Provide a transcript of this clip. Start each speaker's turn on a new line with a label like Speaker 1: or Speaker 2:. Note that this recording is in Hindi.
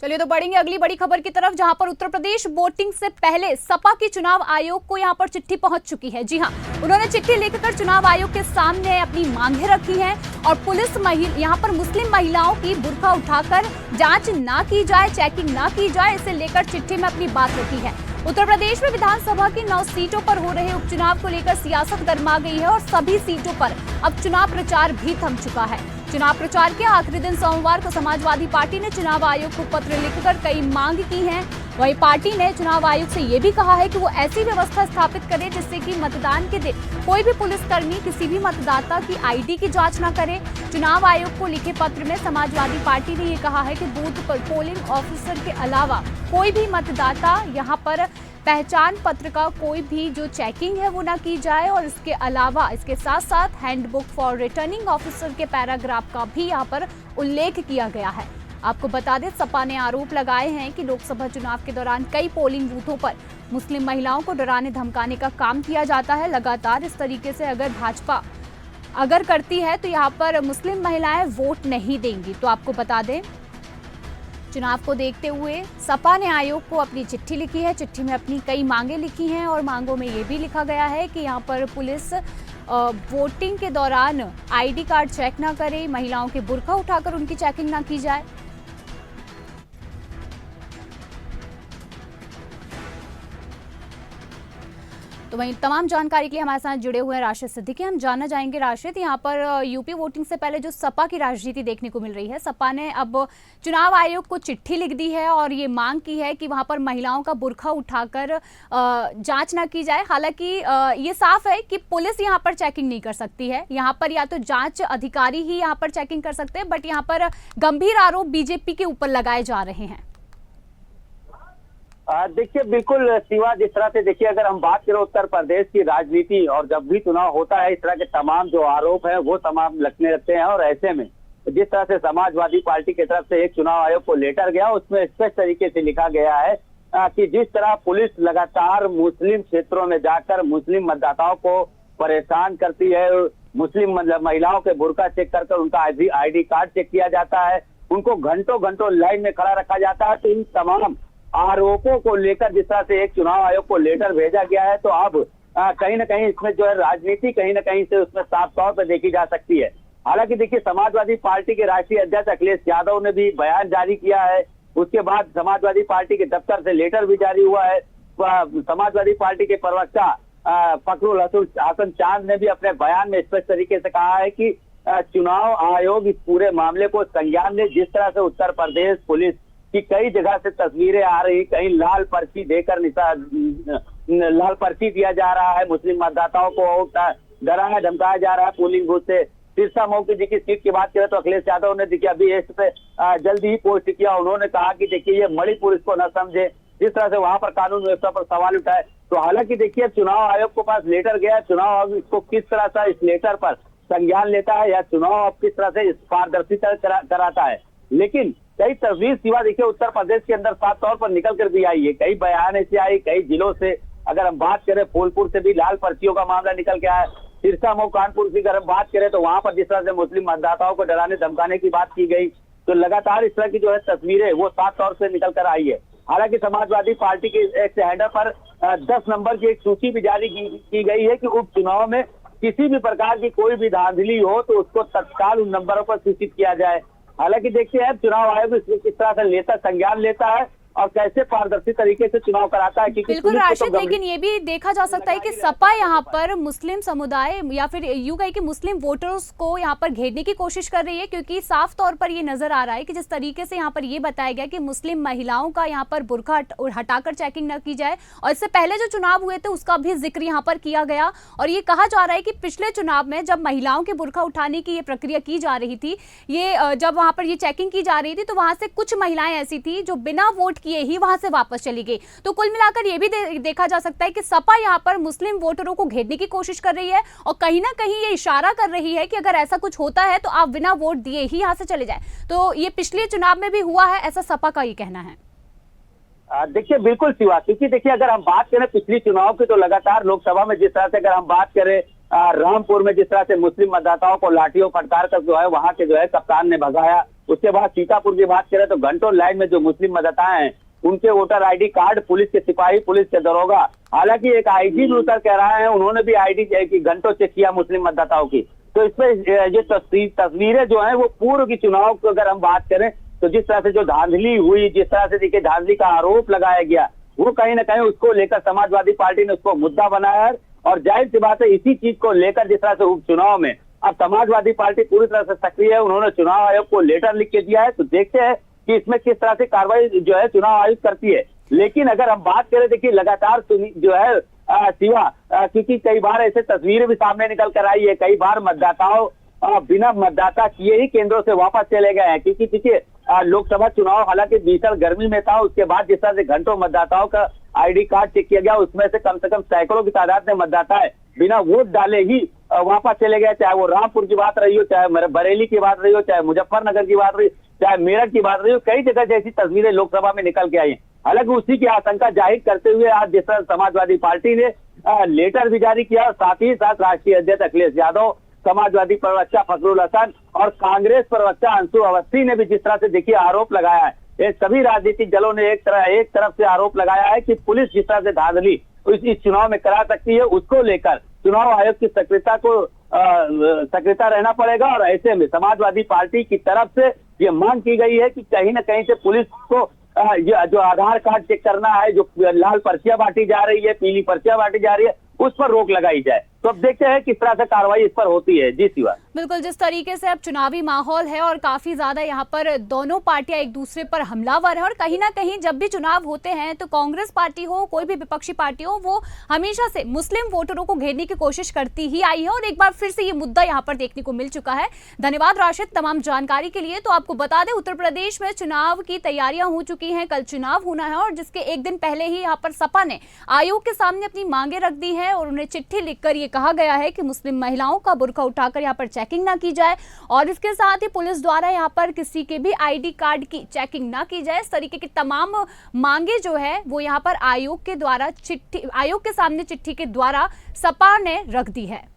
Speaker 1: चलिए तो बढ़ेंगे अगली बड़ी खबर की तरफ, जहां पर उत्तर प्रदेश वोटिंग से पहले सपा की चुनाव आयोग को यहां पर चिट्ठी पहुंच चुकी है। जी हां, उन्होंने चिट्ठी लिखकर चुनाव आयोग के सामने अपनी मांगे रखी हैं और पुलिस यहां पर मुस्लिम महिलाओं की बुर्का उठाकर जांच ना की जाए, चेकिंग ना की जाए, इसे लेकर चिट्ठी में अपनी बात रखी है। उत्तर प्रदेश में विधानसभा की 9 सीटों पर हो रहे उपचुनाव को लेकर सियासत गर्मा गई है और सभी सीटों पर अब चुनाव प्रचार भी थम चुका है। चुनाव प्रचार के आखिरी दिन सोमवार को समाजवादी पार्टी ने चुनाव आयोग को पत्र लिखकर कई मांग की हैं। वहीं पार्टी ने चुनाव आयोग से ये भी कहा है कि वो ऐसी व्यवस्था स्थापित करे जिससे कि मतदान के दिन कोई भी पुलिसकर्मी किसी भी मतदाता की आईडी की जांच न करे। चुनाव आयोग को लिखे पत्र में समाजवादी पार्टी ने ये कहा है कि बूथ पर पोलिंग ऑफिसर के अलावा कोई भी मतदाता यहाँ पर पहचान पत्र का कोई भी जो चेकिंग है वो ना की जाए और इसके अलावा इसके साथ साथ हैंडबुक फॉर रिटर्निंग ऑफिसर के पैराग्राफ का भी यहाँ पर उल्लेख किया गया है। आपको बता दें, सपा ने आरोप लगाए हैं कि लोकसभा चुनाव के दौरान कई पोलिंग बूथों पर मुस्लिम महिलाओं को डराने धमकाने का काम किया जाता है। लगातार इस तरीके से अगर भाजपा करती है तो यहाँ पर मुस्लिम महिलाएं वोट नहीं देंगी। तो आपको बता दें, चुनाव को देखते हुए सपा ने आयोग को अपनी चिट्ठी लिखी है। चिट्ठी में अपनी कई मांगे लिखी हैं और मांगों में ये भी लिखा गया है कि यहाँ पर पुलिस वोटिंग के दौरान आईडी कार्ड चेक ना करे, महिलाओं के बुर्का उठाकर उनकी चेकिंग ना की जाए। तो वहीं तमाम जानकारी के लिए हमारे साथ जुड़े हुए हैं राशिद सिद्दीकी। हम जानना चाहेंगे राशिद, यहाँ पर यूपी वोटिंग से पहले जो सपा की राजनीति देखने को मिल रही है, सपा ने अब चुनाव आयोग को चिट्ठी लिख दी है और ये मांग की है कि वहां पर महिलाओं का बुर्का उठाकर जांच ना की जाए। हालांकि ये साफ है कि पुलिस यहाँ पर चेकिंग नहीं कर सकती है, यहाँ पर या तो जांच अधिकारी ही यहाँ पर चेकिंग कर सकते हैं, बट यहाँ पर गंभीर आरोप बीजेपी के ऊपर लगाए जा रहे हैं।
Speaker 2: देखिए, बिल्कुल शिवा, जिस तरह से देखिए अगर हम बात करें उत्तर प्रदेश की राजनीति और जब भी चुनाव होता है इस तरह के तमाम जो आरोप हैं वो तमाम लगने लगते हैं। और ऐसे में जिस तरह से समाजवादी पार्टी की तरफ से एक चुनाव आयोग को लेटर गया, उसमें स्पष्ट तरीके से लिखा गया है कि जिस तरह पुलिस लगातार मुस्लिम क्षेत्रों में जाकर मुस्लिम मतदाताओं को परेशान करती है, मुस्लिम महिलाओं के बुर्का चेक कर उनका आईडी कार्ड चेक किया जाता है, उनको घंटों घंटों लाइन में खड़ा रखा जाता है, तो इन तमाम आरोपों को लेकर जिस तरह से एक चुनाव आयोग को लेटर भेजा गया है, तो अब कहीं ना कहीं इसमें जो है राजनीति कहीं ना कहीं से उसमें साफ तौर पर देखी जा सकती है। हालांकि देखिए, समाजवादी पार्टी के राष्ट्रीय अध्यक्ष अखिलेश यादव ने भी बयान जारी किया है, उसके बाद समाजवादी पार्टी के दफ्तर से लेटर भी जारी हुआ है। समाजवादी पार्टी के प्रवक्ता फखरुल हसन चांद ने भी अपने बयान में स्पष्ट तरीके से कहा है कि चुनाव आयोग इस पूरे मामले को संज्ञान ले। जिस तरह से उत्तर प्रदेश पुलिस कि कई जगह से तस्वीरें आ रही, कहीं लाल पर्ची देकर लाल पर्ची दिया जा रहा है, मुस्लिम मतदाताओं को डराया धमकाया जा रहा है पोलिंग बूथ से। सिरसा मऊ जी की सीट की बात करें तो अखिलेश यादव ने देखिए अभी इस पे जल्दी ही पोस्ट किया। उन्होंने कहा कि देखिए ये मणिपुर इसको न समझे, जिस तरह से वहां पर कानून व्यवस्था पर सवाल उठाए। तो हालांकि देखिए चुनाव आयोग के पास लेटर गया, चुनाव आयोग इसको किस तरह से इस लेटर पर संज्ञान लेता है या चुनाव आयोग किस तरह से पारदर्शिता कराता है। लेकिन कई तस्वीर सिवा देखिए उत्तर प्रदेश के अंदर साफ तौर पर निकल कर भी आई है, कई बयान ऐसे आई, कई जिलों से अगर हम बात करें फूलपुर से भी लाल पर्चियों का मामला निकल के आया, सिरसा मऊ कानपुर की अगर हम बात करें तो वहां पर जिस तरह से मुस्लिम मतदाताओं को डराने धमकाने की बात की गई, तो लगातार इस तरह की जो है तस्वीरें वो साफ तौर से निकल कर आई है। हालांकि समाजवादी पार्टी के एक हैंडल पर 10 नंबर की एक सूची भी जारी की गई है कि उपचुनाव में किसी भी प्रकार की कोई भी धांधली हो तो उसको तत्काल उन नंबरों पर सूचित किया जाए। हालांकि देखिए अब चुनाव आयोग किस तरह से संज्ञान लेता है और कैसे पारदर्शी तरीके से चुनाव कराता है।
Speaker 1: बिल्कुल राशिद, लेकिन ये भी देखा जा सकता है कि सपा यहाँ पर मुस्लिम समुदाय या फिर यूं कहे कि मुस्लिम वोटर्स को यहाँ पर घेरने की कोशिश कर रही है, क्योंकि साफ तौर पर ये नजर आ रहा है कि जिस तरीके से यहाँ पर ये बताया गया कि मुस्लिम महिलाओं का यहाँ पर बुर्का हटाकर चेकिंग न की जाए, और इससे पहले जो चुनाव हुए थे उसका भी जिक्र यहाँ पर किया गया। और ये कहा जा रहा है कि पिछले चुनाव में जब महिलाओं के बुर्का उठाने की ये प्रक्रिया की जा रही थी, ये जब वहां पर ये चेकिंग की जा रही थी तो वहां से कुछ महिलाएं ऐसी थी जो बिना वोट किए ही वहां से वापस चली गई। तो कुल मिलाकर यह भी देखा जा सकता है कि सपा यहां पर मुस्लिम वोटरों को घेरने की कोशिश कर रही है और कहीं ना कहीं ये इशारा कर रही है कि अगर ऐसा कुछ होता है तो आप बिना वोट दिए ही यहां से चले जाएं। तो ये पिछले चुनाव में भी हुआ है, ऐसा सपा का ये कहना है।
Speaker 2: देखिए बिल्कुल शिवा, क्योंकि देखिए अगर हम बात करें पिछली चुनाव की तो लगातार लोकसभा में जिस तरह से अगर हम बात करें रामपुर में जिस तरह से मुस्लिम मतदाताओं को लाठियों फटकार कर जो है वहां के जो है कप्तान ने भगाया, उसके बाद सीतापुर की बात करें तो घंटों लाइन में जो मुस्लिम मतदाता हैं उनके वोटर आईडी कार्ड, पुलिस के सिपाही, पुलिस के दरोगा, हालांकि एक आईजी भी उतर कह रहा है उन्होंने भी आईडी की घंटों चेक किया मुस्लिम मतदाताओं की। तो इसमें ये तस्वीरें जो है वो पूर्व की चुनाव की अगर हम बात करें तो जिस तरह से जो धांधली हुई, जिस तरह से देखिए धांधली का आरोप लगाया गया, वो कहीं ना कहीं उसको लेकर समाजवादी पार्टी ने उसको मुद्दा बनाया है। और जाहिर सी बात है इसी चीज को लेकर जिस तरह से उपचुनाव में अब समाजवादी पार्टी पूरी तरह से सक्रिय है, उन्होंने चुनाव आयोग को लेटर लिख के दिया है। तो देखते हैं कि इसमें किस तरह से कार्रवाई जो है चुनाव आयोग करती है। लेकिन अगर हम बात करें देखिए लगातार जो है शिवा, क्योंकि कई बार ऐसे तस्वीरें भी सामने निकल कर आई है, कई बार मतदाताओं बिना मतदाता किए ही केंद्रों से वापस चले गए हैं, क्योंकि देखिए लोकसभा चुनाव हालांकि भीषण गर्मी में था, उसके बाद जिस तरह से घंटों मतदाताओं का आईडी कार्ड चेक किया गया, उसमें से कम सैकड़ों की तादाद में मतदाता बिना वोट डाले ही वापस चले गए। चाहे वो रामपुर की बात रही हो, चाहे बरेली की बात रही हो, चाहे मुजफ्फरनगर की बात रही, चाहे मेरठ की बात रही हो, कई जगह जैसी तस्वीरें लोकसभा में निकल के आई। हालांकि उसी की आशंका जाहिर करते हुए आज जिस तरह समाजवादी पार्टी ने लेटर भी जारी किया, साथ ही साथ राष्ट्रीय अध्यक्ष अखिलेश यादव, समाजवादी प्रवक्ता फखरुल हसन और कांग्रेस प्रवक्ता अंशु अवस्थी ने भी जिस तरह से देखिए आरोप लगाया है, ये सभी राजनीतिक दलों ने एक तरफ से आरोप लगाया है कि पुलिस जिस तरह से धांधली इस चुनाव में करा सकती है, उसको लेकर चुनाव आयोग की सक्रियता रहना पड़ेगा। और ऐसे में समाजवादी पार्टी की तरफ से ये मांग की गई है कि कहीं ना कहीं से पुलिस को जो आधार कार्ड चेक करना है, जो लाल पर्चियां बांटी जा रही है, पीली पर्चियां बांटी जा रही है, उस पर रोक लगाई जाए। तो अब देखते हैं किस तरह से कार्रवाई इस पर होती है। जी शिवा,
Speaker 1: बिल्कुल, जिस तरीके से अब चुनावी माहौल है और काफी ज्यादा यहाँ पर दोनों पार्टियां एक दूसरे पर हमलावर है, और कहीं ना कहीं जब भी चुनाव होते हैं तो कांग्रेस पार्टी हो, कोई भी विपक्षी पार्टी हो, वो हमेशा से मुस्लिम वोटरों को घेरने की कोशिश करती ही आई है, और एक बार फिर से ये मुद्दा यहाँ पर देखने को मिल चुका है। धन्यवाद राशिद तमाम जानकारी के लिए। तो आपको बता दें उत्तर प्रदेश में चुनाव की तैयारियां हो चुकी हैं, कल चुनाव होना है, और जिसके एक दिन पहले ही यहाँ पर सपा ने आयोग के सामने अपनी मांगे रख दी है और उन्हें चिट्ठी लिखकर ये कहा गया है कि मुस्लिम महिलाओं का बुर्का उठाकर यहाँ पर चेकिंग ना की जाए, और इसके साथ ही पुलिस द्वारा यहाँ पर किसी के भी आईडी कार्ड की चेकिंग ना की जाए। इस तरीके की तमाम मांगे जो है वो यहाँ पर आयोग के सामने चिट्ठी के द्वारा सपा ने रख दी है।